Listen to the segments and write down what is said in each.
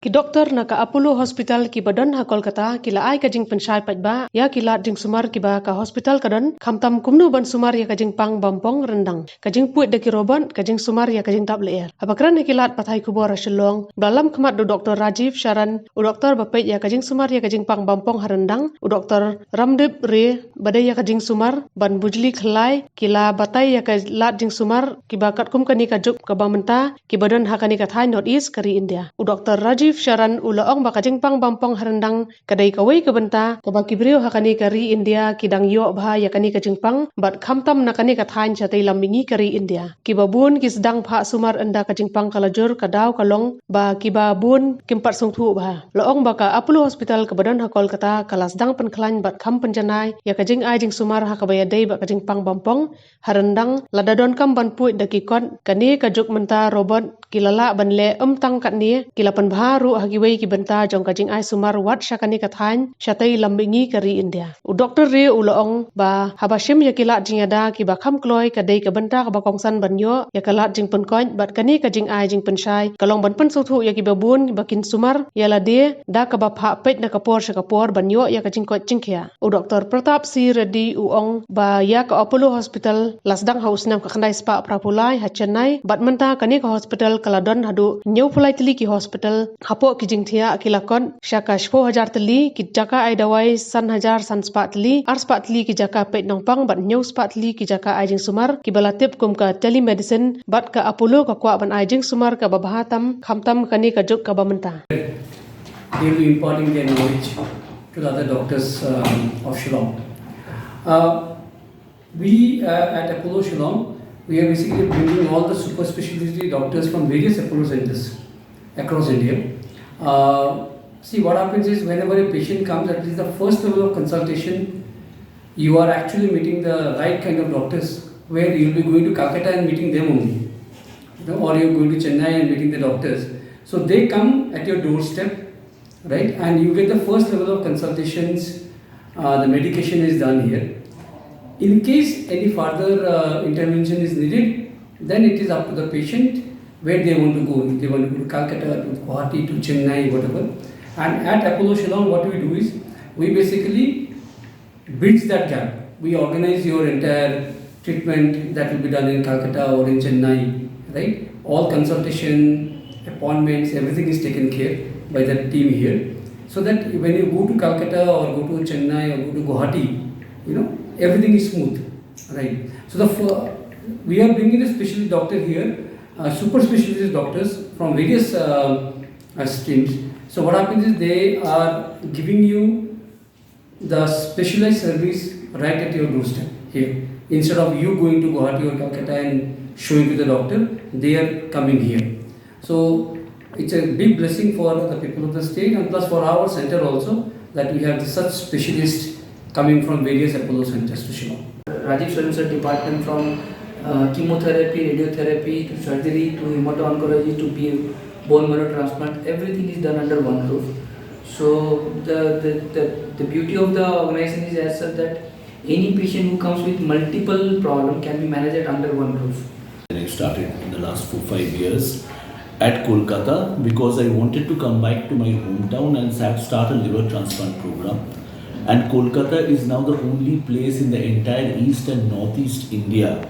Ki doktor na ka Apollo Hospital ki badan ha Kolkata kila ai ka jing pensyai pajba ya kila jingsumar ki ba ka hospital kadan khamtam kumnu ban sumar ya ka jing pang bampong rendang ka jing puit de ki robot ka jing sumar ya ka jing tap leer apakran kilat pathai kubor shillong dalam khamat do doktor Rajiv Sharan u doktor bapet ya ka jing sumar ya ka jing pang bampong harendang u doktor Ramdev Re badai ya ka jing sumar ban bujli khlai kila batai ya ka lat jing sumar ki ba kat kum kani ka jup ka bamenta ki badan ha kani ka Thain North East kari India u doktor Rajiv Sharan ulaong baka jingpang bampong harendang kadai kawai kebenta kabaki brio hakani kari India kidang yo bha yakani ka jingpang bat khamtam nakani ka Thain Shatei Lammihngi kari India kibabun ki sedang pha sumar enda ka jingpang kalajur kadau kalong ba kibabun kimpat sungthu bha laong baka Apollo Hospital kebadan ha Kolkata kalas dang penklan bat kham penjanai ya ka jing ai jing sumar ha kabaya dei ba ka jingpang bampong harendang ladadon kam ban puit daki kon kani ka juk menta robot kilala banle tang kat ni kilapan bha ru hagiwei ki benta jong ka jing ai sumar wat syakani ka Thain Shatei Lammihngi kari India u doktor re ulaong ba habashim ya kilat jing ada ki ba kham kloi ka dei ka benta ka ba kongsan banyo ya kalat jing pen koin bat kani ka jing ai jing pensyai kalong ban pen suthu ya ki babun bakin sumar ya la de da ka ba pha pet na kapor syakapor banyo ya ka jing kot jing khia u doktor Pratap Si Reddy uong ba ya ka Apollo Hospital lasdang haus nam ka khandai spa prapulai ha Chennai bat menta kani ka hospital kaladon hadu new pulai tili ki hospital hapo ki jingthia kilakon syaka 10,000 teli ki jaka ai dawai san hajar san spa teli ar spa teli ki jaka pet nongpang bat new spa teli ki jaka ai jing sumar ki balatip kum ka telemedicine bat ka Apollo ka kwa ban ai jing sumar ka babahatam khamtam kani ka juk ka bamenta. They will be imparting their knowledge to the other doctors of Shillong. We at Apollo Shillong, we are basically bringing all the super specialty doctors from various Apollo centers across India. See, what happens is whenever a patient comes, at least the first level of consultation, you are actually meeting the right kind of doctors, where you will be going to Calcutta and meeting them only, or you are going to Chennai and meeting the doctors. So they come at your doorstep, right, and you get the first level of consultations. The medication is done here. In case any further intervention is needed, then it is up to the patient where they want to go. If they want to go to Calcutta, to Guwahati, to Chennai, whatever. And at Apollo Shillong, what we do is, we basically bridge that gap. We organize your entire treatment that will be done in Calcutta or in Chennai, right? All consultation, appointments, everything is taken care by the team here. So that when you go to Calcutta or go to Chennai or go to Guwahati, everything is smooth, right? So we are bringing a specialty doctor here, super specialist doctors from various streams. So what happens is they are giving you the specialized service right at your doorstep here. Instead of you going to Guwahati or Calcutta and showing to the doctor, they are coming here. So it's a big blessing for the people of the state and plus for our center also that we have such specialists coming from various Apollo centers to Shillong. Rajiv Sharan sir department from chemotherapy, radiotherapy to surgery to hemato-oncology to bone marrow transplant, everything is done under one roof. So the beauty of the organization is as such that any patient who comes with multiple problems can be managed under one roof. I started in the last 4-5 years at Kolkata because I wanted to come back to my hometown and start a liver transplant program. And Kolkata is now the only place in the entire East and Northeast India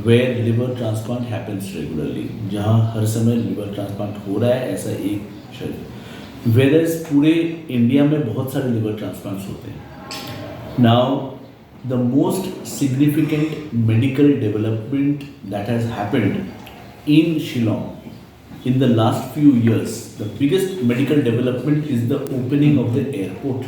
where liver transplant happens regularly. जहाँ हर समय liver transplant हो रहा है ऐसा एक शरीर. Whereas पूरे India में बहुत सारे liver transplants होते हैं. Now the most significant medical development that has happened in Shillong in the last few years, the biggest medical development is the opening of the airport